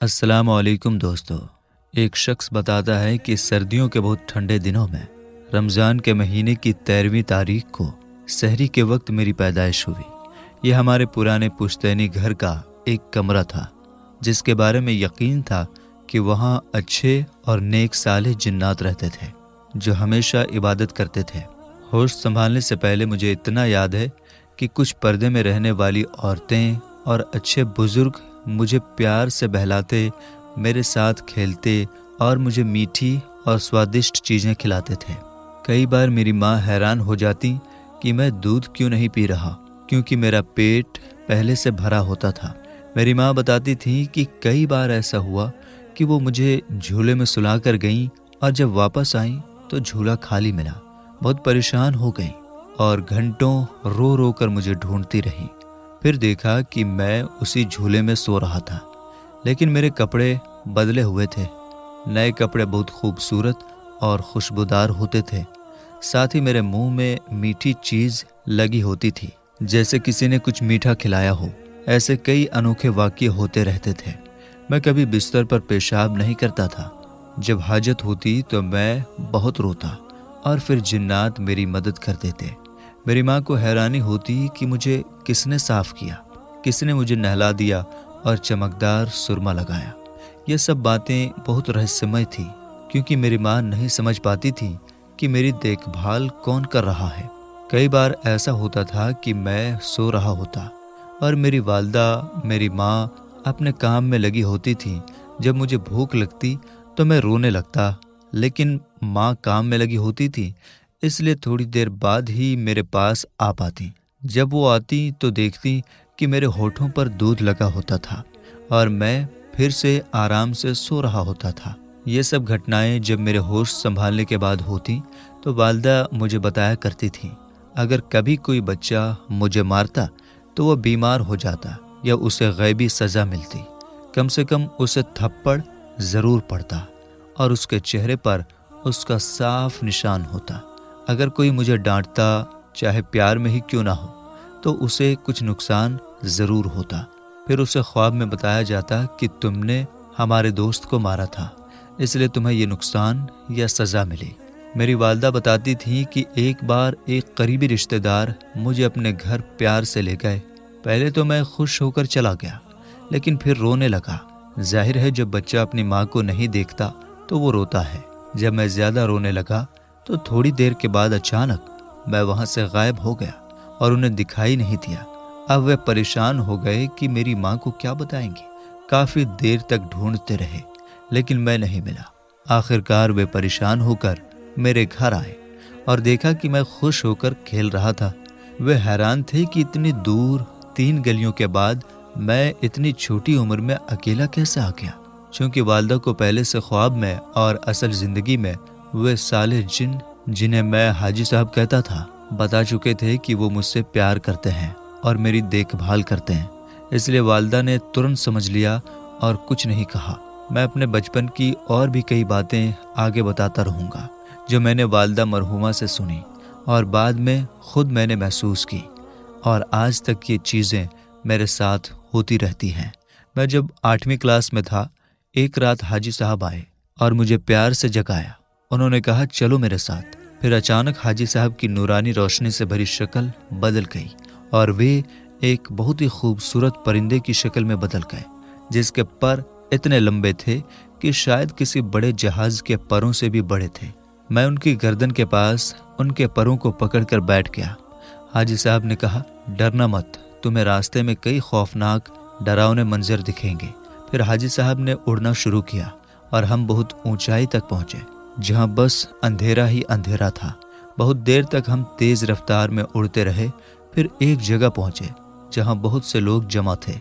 अस्सलाम वालेकुम दोस्तों। एक शख्स बताता है कि सर्दियों के बहुत ठंडे दिनों में रमज़ान के महीने की 13वीं तारीख को सहरी के वक्त मेरी पैदाइश हुई। यह हमारे पुराने पुश्तैनी घर का एक कमरा था जिसके बारे में यकीन था कि वहाँ अच्छे और नेक साले जिन्नात रहते थे जो हमेशा इबादत करते थे। होश संभालने से पहले मुझे इतना याद है कि कुछ पर्दे में रहने वाली औरतें और अच्छे बुजुर्ग मुझे प्यार से बहलाते, मेरे साथ खेलते और मुझे मीठी और स्वादिष्ट चीज़ें खिलाते थे। कई बार मेरी माँ हैरान हो जाती कि मैं दूध क्यों नहीं पी रहा, क्योंकि मेरा पेट पहले से भरा होता था। मेरी माँ बताती थी कि कई बार ऐसा हुआ कि वो मुझे झूले में सुला कर गईं और जब वापस आईं तो झूला खाली मिला। बहुत परेशान हो गईं और घंटों रो रो कर मुझे ढूंढती रहीं। फिर देखा कि मैं उसी झूले में सो रहा था, लेकिन मेरे कपड़े बदले हुए थे। नए कपड़े बहुत खूबसूरत और खुशबूदार होते थे। साथ ही मेरे मुंह में मीठी चीज़ लगी होती थी, जैसे किसी ने कुछ मीठा खिलाया हो। ऐसे कई अनोखे वाक़ये होते रहते थे। मैं कभी बिस्तर पर पेशाब नहीं करता था। जब हाजत होती तो मैं बहुत रोता और फिर जिन्नात मेरी मदद कर देते। मेरी माँ को हैरानी होती कि मुझे किसने साफ किया, किसने मुझे नहला दिया और चमकदार सुरमा लगाया। ये सब बातें बहुत रहस्यमय थी, क्योंकि मेरी माँ नहीं समझ पाती थी कि मेरी देखभाल कौन कर रहा है। कई बार ऐसा होता था कि मैं सो रहा होता और मेरी वालदा, मेरी माँ अपने काम में लगी होती थी। जब मुझे भूख लगती तो मैं रोने लगता, लेकिन माँ काम में लगी होती थी, इसलिए थोड़ी देर बाद ही मेरे पास आ पाती। जब वो आती तो देखती कि मेरे होठों पर दूध लगा होता था और मैं फिर से आराम से सो रहा होता था। ये सब घटनाएं जब मेरे होश संभालने के बाद होती तो वालदा मुझे बताया करती थी। अगर कभी कोई बच्चा मुझे मारता तो वह बीमार हो जाता या उसे गैबी सज़ा मिलती। कम से कम उसे थप्पड़ ज़रूर पड़ता और उसके चेहरे पर उसका साफ निशान होता। अगर कोई मुझे डांटता, चाहे प्यार में ही क्यों ना हो, तो उसे कुछ नुकसान ज़रूर होता। फिर उसे ख्वाब में बताया जाता कि तुमने हमारे दोस्त को मारा था, इसलिए तुम्हें ये नुकसान या सज़ा मिली। मेरी वालदा बताती थी कि एक बार एक करीबी रिश्तेदार मुझे अपने घर प्यार से ले गए। पहले तो मैं खुश होकर चला गया, लेकिन फिर रोने लगा। जाहिर है जब बच्चा अपनी माँ को नहीं देखता तो वो रोता है। जब मैं ज़्यादा रोने लगा तो थोड़ी देर के बाद अचानक मैं वहाँ से गायब हो गया और उन्हें दिखाई नहीं दिया। अब वे परेशान हो गए कि मेरी माँ को क्या बताएंगे। काफ़ी देर तक ढूंढते रहे, लेकिन मैं नहीं मिला। आखिरकार वे परेशान होकर मेरे घर आए और देखा कि मैं खुश होकर खेल रहा था। वे हैरान थे कि इतनी दूर 3 गलियों के बाद मैं इतनी छोटी उम्र में अकेला कैसे आ गया। चूँकि वालदा को पहले से ख्वाब में और असल ज़िंदगी में वे साले जिन, जिन्हें मैं हाजी साहब कहता था, बता चुके थे कि वो मुझसे प्यार करते हैं और मेरी देखभाल करते हैं। इसलिए वालदा ने तुरंत समझ लिया और कुछ नहीं कहा। मैं अपने बचपन की और भी कई बातें आगे बताता रहूँगा जो मैंने वालदा मरहूमा से सुनी और बाद में खुद मैंने महसूस की, और आज तक ये चीज़ें मेरे साथ होती रहती हैं। मैं जब 8वीं क्लास में था, एक रात हाजी साहब आए और मुझे प्यार से जगाया। उन्होंने कहा, चलो मेरे साथ। फिर अचानक हाजी साहब की नूरानी रोशनी से भरी शक्ल बदल गई और वे एक बहुत ही खूबसूरत परिंदे की शक्ल में बदल गए, जिसके पर इतने लंबे थे कि शायद किसी बड़े जहाज के परों से भी बड़े थे। मैं उनकी गर्दन के पास उनके परों को पकड़कर बैठ गया। हाजी साहब ने कहा, डरना मत, तुम्हें रास्ते में कई खौफनाक डरावने मंजर दिखेंगे। फिर हाजी साहब ने उड़ना शुरू किया और हम बहुत ऊंचाई तक पहुंचे, जहां बस अंधेरा ही अंधेरा था। बहुत देर तक हम तेज रफ्तार में उड़ते रहे। फिर एक जगह पहुंचे जहां बहुत से लोग जमा थे।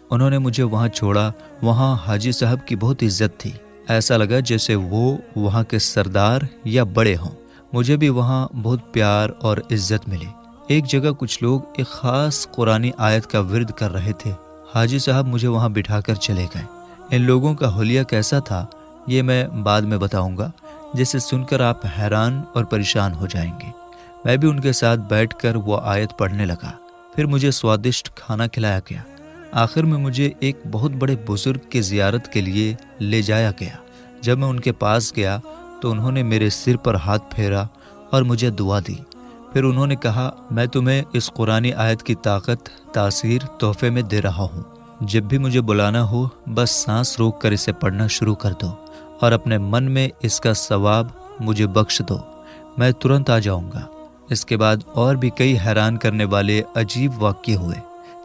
उन्होंने मुझे वहां छोड़ा। वहां हाजी साहब की बहुत इज्जत थी। ऐसा लगा जैसे वो वहां के सरदार या बड़े हों। मुझे भी वहां बहुत प्यार और इज्जत मिली। एक जगह कुछ लोग एक खास कुरानी आयत का विर्द कर रहे थे। हाजी साहब मुझे वहां बिठाकर चले गए। इन लोगों का हुलिया कैसा था ये मैं बाद में बताऊंगा, जिसे सुनकर आप हैरान और परेशान हो जाएंगे। मैं भी उनके साथ बैठकर वो आयत पढ़ने लगा। फिर मुझे स्वादिष्ट खाना खिलाया गया। آخر میں مجھے ایک بہت بڑے بزرگ کی زیارت کے لیے لے جایا گیا۔ جب میں ان کے پاس گیا تو انہوں نے میرے سر پر ہاتھ پھیرا اور مجھے دعا دی۔ پھر انہوں نے کہا، میں تمہیں اس قرآنی آیت کی طاقت تاثیر تحفے میں دے رہا ہوں۔ جب بھی مجھے بلانا ہو بس سانس روک کر اسے پڑھنا شروع کر دو اور اپنے من میں اس کا ثواب مجھے بخش دو، میں ترنت آ جاؤں گا۔ اس کے بعد اور بھی کئی حیران کرنے والے عجیب واقعے ہوئے۔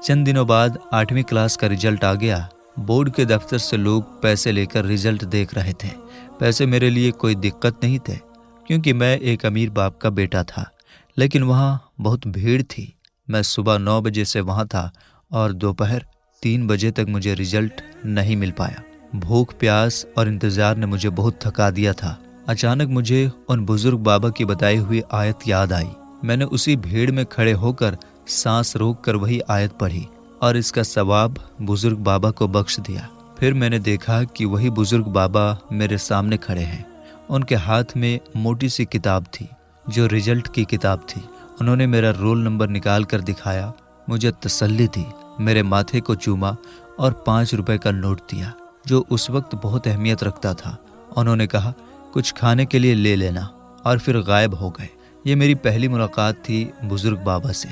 چند دنوں بعد 8ویں کلاس کا رزلٹ آ گیا۔ بورڈ کے دفتر سے لوگ پیسے لے کر رزلٹ دیکھ رہے تھے۔ پیسے میرے لیے کوئی دقت نہیں تھے کیونکہ میں ایک امیر باپ کا بیٹا تھا، لیکن وہاں بہت بھیڑ تھی۔ میں صبح 9 بجے سے وہاں تھا اور دوپہر 3 بجے تک مجھے رزلٹ نہیں مل پایا۔ بھوک پیاس اور انتظار نے مجھے بہت تھکا دیا تھا۔ اچانک مجھے ان بزرگ بابا کی بتائی ہوئی آیت یاد آئی۔ میں نے اسی بھیڑ میں کھڑے ہو کر سانس روک کر وہی آیت پڑھی اور اس کا ثواب بزرگ بابا کو بخش دیا۔ پھر میں نے دیکھا کہ وہی بزرگ بابا میرے سامنے کھڑے ہیں۔ ان کے ہاتھ میں موٹی سی کتاب تھی جو رزلٹ کی کتاب تھی۔ انہوں نے میرا رول نمبر نکال کر دکھایا، مجھے تسلی دی، میرے ماتھے کو چوما اور 5 روپے کا نوٹ دیا جو اس وقت بہت اہمیت رکھتا تھا۔ انہوں نے کہا، کچھ کھانے کے لیے لے لینا، اور پھر غائب ہو گئے۔ یہ میری پہلی ملاقات تھی بزرگ بابا سے۔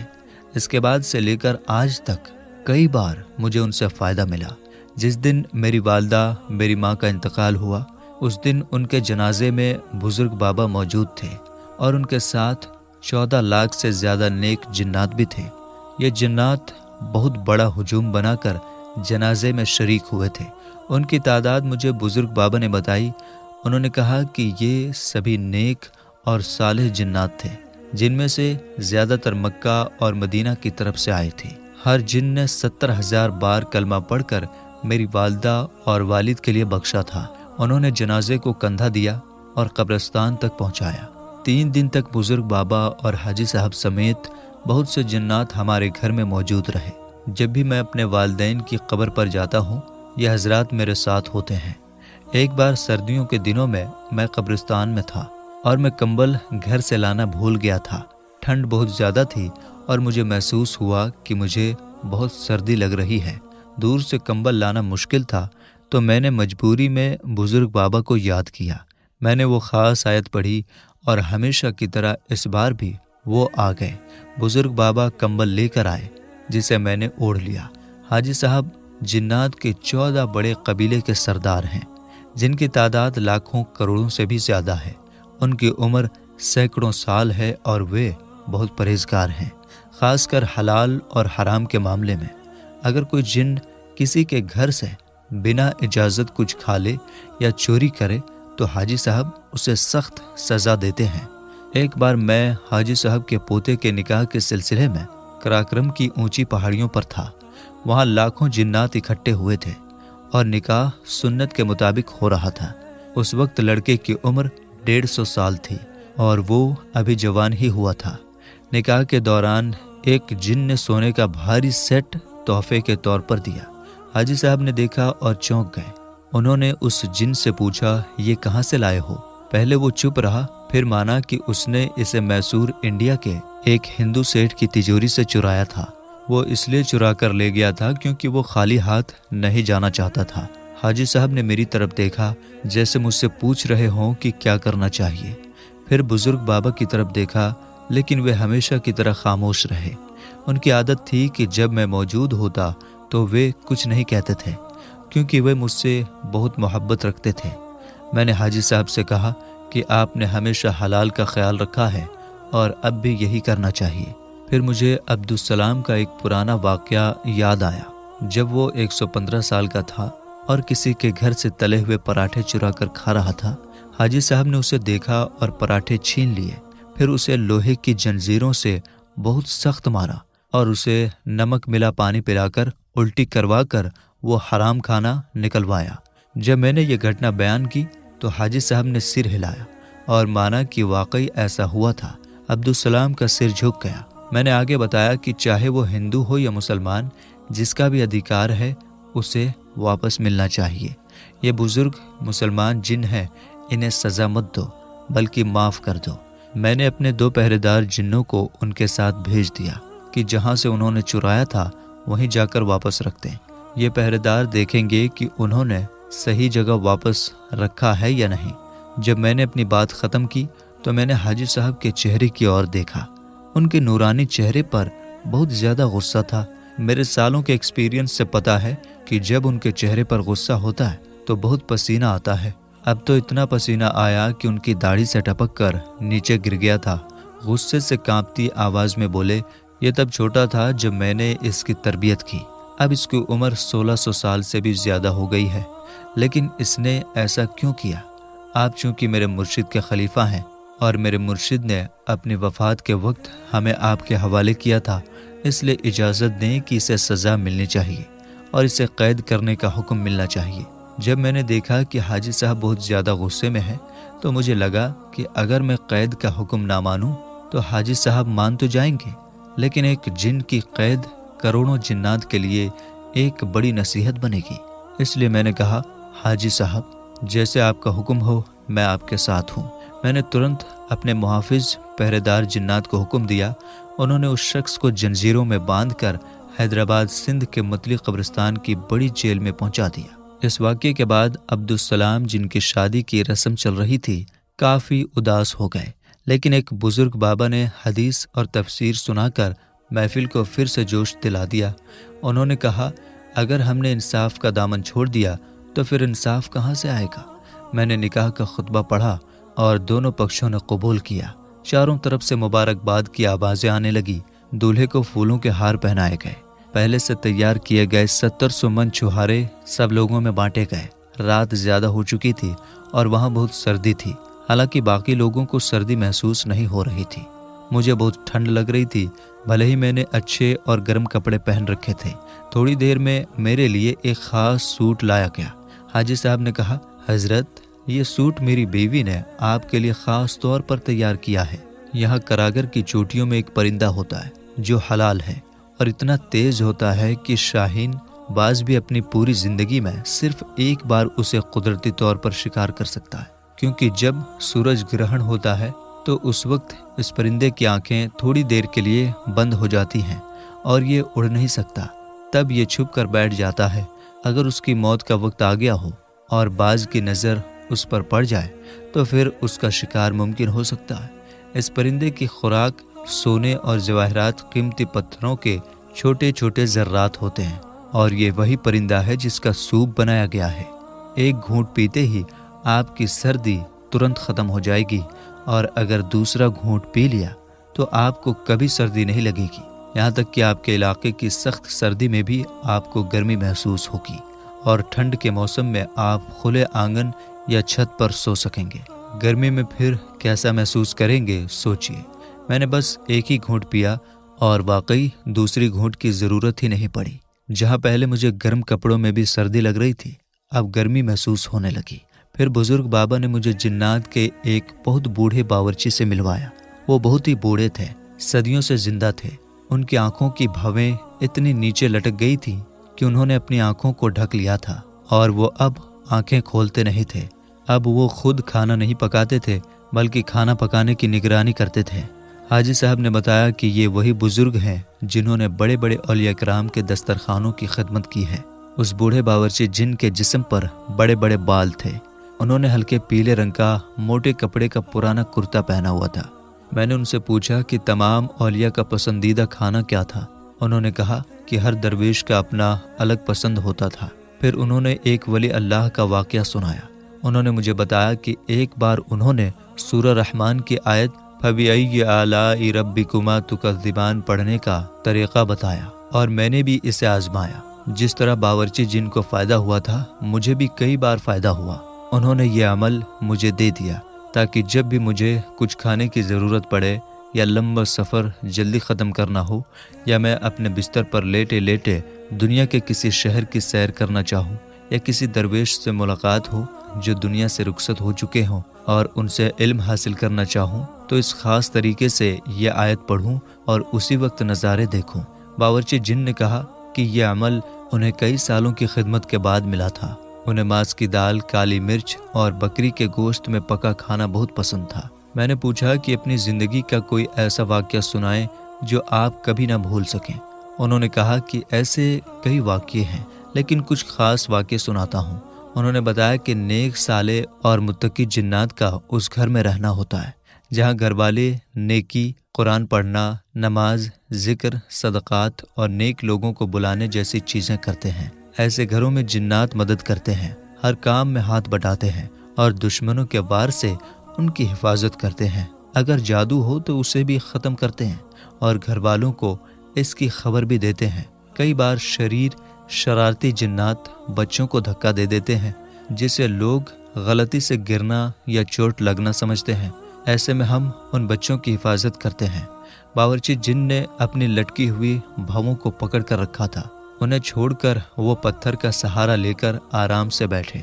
اس کے بعد سے لے کر آج تک کئی بار مجھے ان سے فائدہ ملا۔ جس دن میری والدہ میری ماں کا انتقال ہوا اس دن ان کے جنازے میں بزرگ بابا موجود تھے اور ان کے ساتھ 14 لاکھ سے زیادہ نیک جنات بھی تھے۔ یہ جنات بہت بڑا ہجوم بنا کر جنازے میں شریک ہوئے تھے۔ ان کی تعداد مجھے بزرگ بابا نے بتائی۔ انہوں نے کہا کہ یہ سبھی نیک اور صالح جنات تھے، جن میں سے زیادہ تر مکہ اور مدینہ کی طرف سے آئے تھے۔ ہر جن نے 70,000 بار کلمہ پڑھ کر میری والدہ اور والد کے لیے بخشا تھا۔ انہوں نے جنازے کو کندھا دیا اور قبرستان تک پہنچایا۔ 3 دن تک بزرگ بابا اور حاجی صاحب سمیت بہت سے جنات ہمارے گھر میں موجود رہے۔ جب بھی میں اپنے والدین کی قبر پر جاتا ہوں یہ حضرات میرے ساتھ ہوتے ہیں۔ ایک بار سردیوں کے دنوں میں قبرستان میں تھا اور میں کمبل گھر سے لانا بھول گیا تھا۔ ٹھنڈ بہت زیادہ تھی اور مجھے محسوس ہوا کہ مجھے بہت سردی لگ رہی ہے۔ دور سے کمبل لانا مشکل تھا تو میں نے مجبوری میں بزرگ بابا کو یاد کیا۔ میں نے وہ خاص آیت پڑھی اور ہمیشہ کی طرح اس بار بھی وہ آ گئے۔ بزرگ بابا کمبل لے کر آئے جسے میں نے اوڑھ لیا۔ حاجی صاحب جنات کے 14 بڑے قبیلے کے سردار ہیں جن کی تعداد لاکھوں کروڑوں سے بھی زیادہ ہے۔ ان کی عمر سینکڑوں سال ہے اور وہ بہت پرہیزگار ہیں، خاص کر حلال اور حرام کے معاملے میں۔ اگر کوئی جن کسی کے گھر سے بنا اجازت کچھ کھا لے یا چوری کرے تو حاجی صاحب اسے سخت سزا دیتے ہیں۔ ایک بار میں حاجی صاحب کے پوتے کے نکاح کے سلسلے میں کراکرم کی اونچی پہاڑیوں پر تھا۔ وہاں لاکھوں جنات اکٹھے ہوئے تھے اور نکاح سنت کے مطابق ہو رہا تھا۔ اس وقت لڑکے کی عمر 150 سال تھی اور وہ ابھی جوان ہی ہوا تھا۔ نکاح کے دوران ایک جن نے سونے کا بھاری سیٹ تحفے کے طور پر دیا۔ حاجی صاحب نے دیکھا اور چونک گئے۔ انہوں نے اس جن سے پوچھا، یہ کہاں سے لائے ہو؟ پہلے وہ چپ رہا، پھر مانا کہ اس نے اسے میسور انڈیا کے ایک ہندو سیٹھ کی تجوری سے چرایا تھا۔ وہ اس لیے چرا کر لے گیا تھا کیونکہ وہ خالی ہاتھ نہیں جانا چاہتا تھا۔ حاجی صاحب نے میری طرف دیکھا جیسے مجھ سے پوچھ رہے ہوں کہ کیا کرنا چاہیے۔ پھر بزرگ بابا کی طرف دیکھا لیکن وہ ہمیشہ کی طرح خاموش رہے۔ ان کی عادت تھی کہ جب میں موجود ہوتا تو وہ کچھ نہیں کہتے تھے کیونکہ وہ مجھ سے بہت محبت رکھتے تھے۔ میں نے حاجی صاحب سے کہا کہ آپ نے ہمیشہ حلال کا خیال رکھا ہے اور اب بھی یہی کرنا چاہیے۔ پھر مجھے عبدالسلام کا ایک پرانا واقعہ یاد آیا۔ جب وہ 115 سال کا تھا اور کسی کے گھر سے تلے ہوئے پراٹھے چرا کر کھا رہا تھا، حاجی صاحب نے اسے دیکھا اور پراٹھے چھین لیے، پھر اسے لوہے کی جنزیروں سے بہت سخت مارا اور اسے نمک ملا پانی پلا کر الٹی کروا کر وہ حرام کھانا نکلوایا۔ جب میں نے یہ گھٹنا بیان کی تو حاجی صاحب نے سر ہلایا اور مانا کہ واقعی ایسا ہوا تھا۔ عبدالسلام کا سر جھک گیا۔ میں نے آگے بتایا کہ چاہے وہ ہندو ہو یا مسلمان، جس کا بھی ادھیکار ہے اسے واپس ملنا چاہیے۔ یہ بزرگ مسلمان جن ہیں، انہیں سزا مت دو بلکہ معاف کر دو۔ میں نے اپنے 2 پہرے دار جنوں کو ان کے ساتھ بھیج دیا کہ جہاں سے انہوں نے چرایا تھا وہیں جا کر واپس رکھ دیں۔ ये पहरेदार देखेंगे कि उन्होंने सही जगह वापस रखा है या नहीं। जब मैंने अपनी बात ख़त्म की तो मैंने हाजी साहब के चेहरे की ओर देखा। उनके नूरानी चेहरे पर बहुत ज़्यादा गुस्सा था। मेरे सालों के एक्सपीरियंस से पता है कि जब उनके चेहरे पर गुस्सा होता है तो बहुत पसीना आता है। अब तो इतना पसीना आया कि उनकी दाढ़ी से टपक कर नीचे गिर गया था। गुस्से से कांपती आवाज़ में बोले, ये तब छोटा था जब मैंने इसकी तरबियत की। अब इसकी उम्र 1600 साल से भी ज़्यादा हो गई है, लेकिन इसने ऐसा क्यों किया? आप चूँकि मेरे मुर्शिद के खलीफा हैं और मेरे मुर्शिद ने अपनी वफ़ात के वक्त हमें आपके हवाले किया था, इसलिए इजाज़त दें कि इसे सज़ा मिलनी चाहिए और इसे कैद करने का हुक्म मिलना चाहिए। जब मैंने देखा कि हाजी साहब बहुत ज़्यादा गुस्से में हैं तो मुझे लगा कि अगर मैं कैद का हुक्म ना मानूं तो हाजी साहब मान तो जाएंगे, लेकिन एक जिन की कैद करोड़ों जिन्नात के लिए एक बड़ी नसीहत बनेगी। इसलिए मैंने कहा, हाजी साहब जैसे आपका हुक्म हो, मैं आपके साथ हूँ। मैंने तुरंत अपने मुहाफिज पहरेदार जिन्नात को हुक्म दिया। उन्होंने उस शख्स को जंजीरों में बांधकर हैदराबाद सिंध के मतली कब्रिस्तान की बड़ी जेल में पहुंचा दिया। इस वाक़ये के बाद अब्दुस्सलाम, जिनकी शादी की रस्म चल रही थी, काफ़ी उदास हो गए, लेकिन एक बुजुर्ग बाबा ने हदीस और तफसीर सुनाकर महफिल को फिर से जोश दिला दिया। उन्होंने कहा, अगर हमने इंसाफ का दामन छोड़ दिया तो फिर इंसाफ कहाँ से आएगा? मैंने निकाह का खुतबा पढ़ा और दोनों पक्षों ने कबूल किया। चारों तरफ से मुबारकबाद की आवाज़ें आने लगी। दूल्हे को फूलों के हार पहनाए गए। पहले से तैयार किए गए 700 मन छुहारे सब लोगों में बांटे गए। रात ज़्यादा हो चुकी थी और वहाँ बहुत सर्दी थी। हालांकि बाकी लोगों को सर्दी महसूस नहीं हो रही थी। मुझे बहुत ठंड लग रही थी, भले ही मैंने अच्छे और गर्म कपड़े पहन रखे थे। थोड़ी देर में मेरे लिए एक ख़ास सूट लाया गया। हाजी साहब ने कहा, हज़रत ये सूट मेरी बीवी ने आपके लिए ख़ास तौर पर तैयार किया है। यहाँ करागर की चोटियों में एक परिंदा होता है जो हलाल है और इतना तेज़ होता है कि शाहीन बाज भी अपनी पूरी ज़िंदगी में सिर्फ एक बार उसे कुदरती तौर पर शिकार कर सकता है, क्योंकि जब सूरज ग्रहण होता है तो उस वक्त इस परिंदे की आंखें थोड़ी देर के लिए बंद हो जाती हैं और ये उड़ नहीं सकता। तब ये छुप कर बैठ जाता है। अगर उसकी मौत का वक्त आ गया हो और बाज की नज़र उस पर पड़ जाए तो फिर उसका शिकार मुमकिन हो सकता है। इस परिंदे की खुराक सोने और जवाहरात कीमती पत्थरों के छोटे छोटे ज़र्रात होते हैं और ये वही परिंदा है जिसका सूप बनाया गया है। एक घूंट पीते ही आपकी सर्दी तुरंत ख़त्म हो जाएगी और अगर दूसरा घूंट पी लिया तो आपको कभी सर्दी नहीं लगेगी। यहाँ तक कि आपके इलाके की सख्त सर्दी में भी आपको गर्मी महसूस होगी और ठंड के मौसम में आप खुले आंगन या छत पर सो सकेंगे। गर्मी में फिर कैसा महसूस करेंगे सोचिए। मैंने बस एक ही घूंट पिया और वाकई दूसरी घूंट की ज़रूरत ही नहीं पड़ी। जहाँ पहले मुझे गर्म कपड़ों में भी सर्दी लग रही थी, अब गर्मी महसूस होने लगी। फिर बुजुर्ग बाबा ने मुझे जिन्नात के एक बहुत बूढ़े बावर्ची से मिलवाया। वो बहुत ही बूढ़े थे, सदियों से जिंदा थे। उनकी आंखों की भवें इतनी नीचे लटक गई थी कि उन्होंने अपनी आंखों को ढक लिया था और वो अब आंखें खोलते नहीं थे। अब वो खुद खाना नहीं पकाते थे बल्कि खाना पकाने की निगरानी करते थे। हाजी साहब ने बताया कि ये वही बुजुर्ग हैं जिन्होंने बड़े बड़े औलिया किराम के दस्तरखानों की खिदमत की है। उस बूढ़े बावर्ची जिन के जिस्म पर बड़े बड़े बाल थे, उन्होंने हल्के पीले रंग का मोटे कपड़े का पुराना कुर्ता पहना हुआ था। मैंने उनसे पूछा कि तमाम औलिया का पसंदीदा खाना क्या था। उन्होंने कहा कि हर दरवेश का अपना अलग पसंद होता था। फिर उन्होंने एक वली अल्लाह का वाक़या सुनाया। उन्होंने मुझे बताया कि एक बार उन्होंने सूरह रहमान की आयत फबिअय्यि आलाइ रब्बिकुमा तुकज़्ज़िबान पढ़ने का तरीक़ा बताया और मैंने भी इसे आजमाया। जिस तरह बावर्ची जिन को फ़ायदा हुआ था, मुझे भी कई बार फ़ायदा हुआ। उन्होंने ये अमल मुझे दे दिया ताकि जब भी मुझे कुछ खाने की ज़रूरत पड़े या लंबा सफ़र जल्दी ख़त्म करना हो या मैं अपने बिस्तर पर लेटे लेटे दुनिया के किसी शहर की सैर करना चाहूँ या किसी दरवेश से मुलाकात हो जो दुनिया से रुखसत हो चुके हों और उनसे इल्म हासिल करना चाहूँ, तो इस ख़ास तरीके से ये आयत पढ़ूँ और उसी वक्त नज़ारे देखूँ। बावर्ची जिन ने कहा कि यह अमल उन्हें कई सालों की खिदमत के बाद मिला था। उन्हें मांस की दाल, काली मिर्च और बकरी के गोश्त में पका खाना बहुत पसंद था। मैंने पूछा कि अपनी ज़िंदगी का कोई ऐसा वाक़या सुनाएं जो आप कभी ना भूल सकें। उन्होंने कहा कि ऐसे कई वाक़ये हैं, لیکن کچھ خاص واقعے سناتا ہوں۔ انہوں نے بتایا کہ نیک صالح اور متقی جنات کا اس گھر میں رہنا ہوتا ہے جہاں گھر والے نیکی، قرآن پڑھنا، نماز، ذکر، صدقات اور نیک لوگوں کو بلانے جیسی چیزیں کرتے ہیں۔ ایسے گھروں میں جنات مدد کرتے ہیں، ہر کام میں ہاتھ بٹاتے ہیں اور دشمنوں کے وار سے ان کی حفاظت کرتے ہیں۔ اگر جادو ہو تو اسے بھی ختم کرتے ہیں اور گھر والوں کو اس کی خبر بھی دیتے ہیں۔ کئی بار شرارتی جنات بچوں کو دھکا دے دیتے ہیں جسے لوگ غلطی سے گرنا یا چوٹ لگنا سمجھتے ہیں۔ ایسے میں ہم ان بچوں کی حفاظت کرتے ہیں۔ باورچی جن نے اپنی لٹکی ہوئی بھووں کو پکڑ کر رکھا تھا، انہیں چھوڑ کر وہ پتھر کا سہارا لے کر آرام سے بیٹھے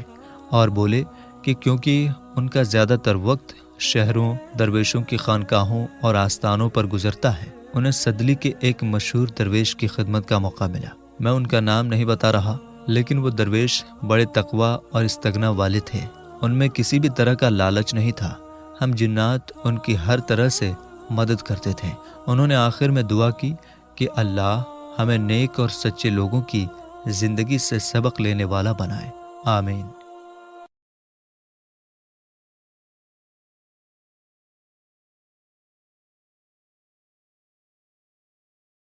اور بولے کہ کیونکہ ان کا زیادہ تر وقت شہروں، درویشوں کی خانقاہوں اور آستانوں پر گزرتا ہے، انہیں صدلی کے ایک مشہور درویش کی خدمت کا موقع ملا۔ میں ان کا نام نہیں بتا رہا، لیکن وہ درویش بڑے تقویٰ اور استغنا والے تھے۔ ان میں کسی بھی طرح کا لالچ نہیں تھا۔ ہم جنات ان کی ہر طرح سے مدد کرتے تھے۔ انہوں نے آخر میں دعا کی کہ اللہ ہمیں نیک اور سچے لوگوں کی زندگی سے سبق لینے والا بنائے، آمین۔